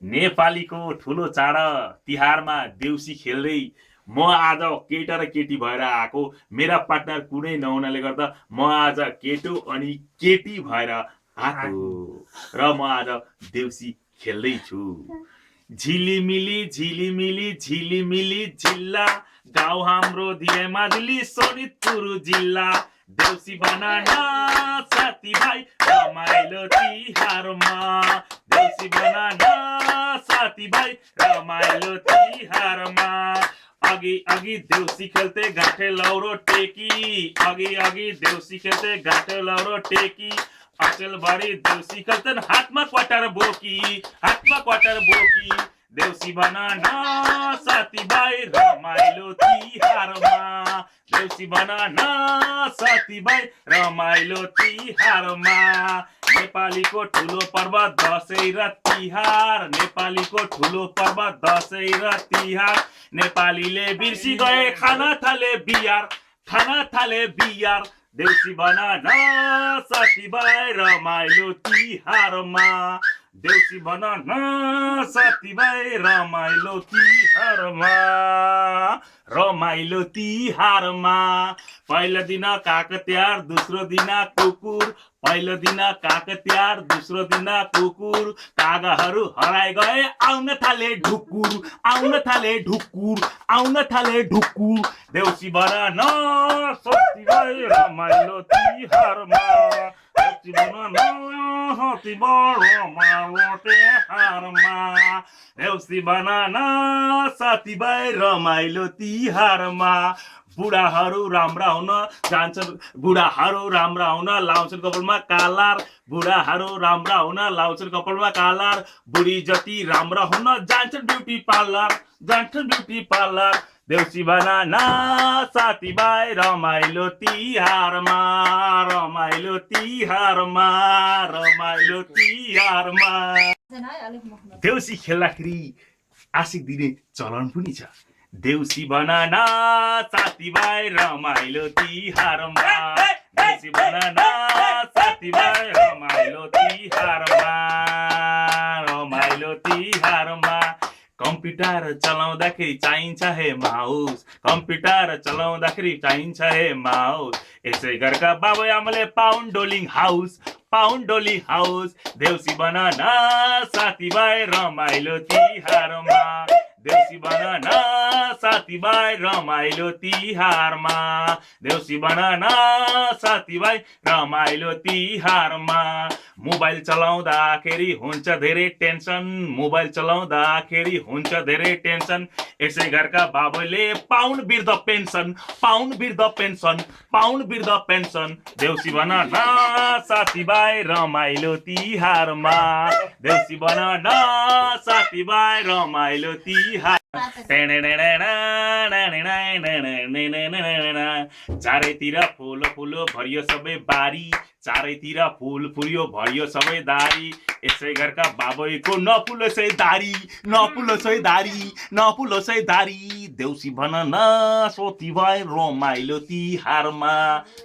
नेपालीको ठुलो चाड तिहारमा देउसी खेल्दै म आज केटा र केटी भएर आएको। मेरा पार्टनर कुनै नहुनाले गर्दा म आज केटो अनि केटी भएर आएको र म आज देउसी खेल्दैछु। झिलिमिली झिलिमिली झिलिमिली झिल्ला, गाउँ हाम्रो धिरे माजुली सोनितपुर जिल्ला। देउसी बनाना साथीभाइ रमाइलो तिहारमा, देउसी बनाना साथीभाइ रमाइलो तिहारमा। अघि अघि देउसी खेल्थे घाँटे लौरो टेकी, अघि अघि देउसी खेल्थे घाँटे लौरो टेकी। अचेलभरि देउसी खेल्छन् हातमा क्वाटर बोकी, हातमा क्वाटर बोकी। देउसी बनाना साथीभाइ रमाइलो तिहारमा, देउसी बनाना साथीभाइ रमाइलो तिहारमा। नेपालीको ठुलो पर्व दसैँ र तिहार, नेपालीको ठुलो पर्व दसैँ र तिहार। नेपालीले बिर्सी गए खान थाले बियार, खान थाले बियार। देउसी बनाना साथीभाइ रमाइलो तिहारमा, देउसी बनाना साथीभाइ रमाइलो तिहारमा, रमाइलो तिहारमा। पहिलो दिन काग तिहार, दोस्रो दिन कुकुर, पहिलो दिन काग तिहार, दोस्रो दिन कुकुर। कागहरू हराइ गए आउन थाले ढुकुर, आउन थाले ढुकुर, आउन थाले ढुकुर। देउसी बनाना साथीभाइ रमाइलो तिहारमा, देउसी बनाना साथीभाइ रमाइलो तिहारमा, देउसी बनाना साथीभाइ रमाइलो तिहारमा। बुढाहरू राम्रा हुन जान्छन्, बुढाहरू राम्रा हुन लाउँछन् कपालमा कालार, बुढाहरू राम्रा हुन लाउँछन् कपालमा कालार। बुढी जति राम्रा हुन जान्छन् ब्युटी पार्लर, जान्छन् ब्युटी पार्लर। देउसी बनाना साथीभाइ रमाइलो तिहारमा, रमाइलो तिहारमा, रमाइलो तिहारमा। देउसी खेल्दाखेरि आशिक दिने चलन पनि छ। देउसी बनाना साथीभाइ रमाइलो तिहारमा, देउसी बनाना साथीभाइ रमाइलो तिहारमा, रमाइलो तिहारमा। कम्प्युटर चलाउँदाखेरि चाहिन्छ हे माउस, कम्प्युटर चलाउँदाखेरि चाहिन्छ हे माउस। यसै घरका बाबु आमाले पाउन्ड डोलिङ हाउस, पाउन्ड डोलिङ हाउस। देउसी बनाना साथीभाइ रमाइलो तिहारमा, देउसी बनाना साथीभाइ रमाइलो तिहारमा, देउसी बनाना साथीभाइ रमाइलो तिहारमा। मोबाइल चलाउँदाखेरि हुन्छ धेरै टेन्सन, मोबाइल चलाउँदाखेरि हुन्छ धेरै टेन्सन। यसै घरका बाबुले पाउन्ड वृद्ध पेन्सन, पाउन्ड वृद्ध पेन्सन, पाउन्ड वृद्ध पेन्सन। देउसी बनाना साथीभाइ रमाइलो तिहारमा, देउसी बनाना साथीभाइ रमाइलो तिहार। चारैतिर फुल फुलो भरियो सबै बारी, चारैतिर फुल फुल्यो भरियो सबै दारी। यसै घरका बाबैको नफुलोस् है दारी, नफुलोस् है दारी, नफुलोस् है दारी। देउसी बनाना साथीभाइ रमाइलो तिहारमा।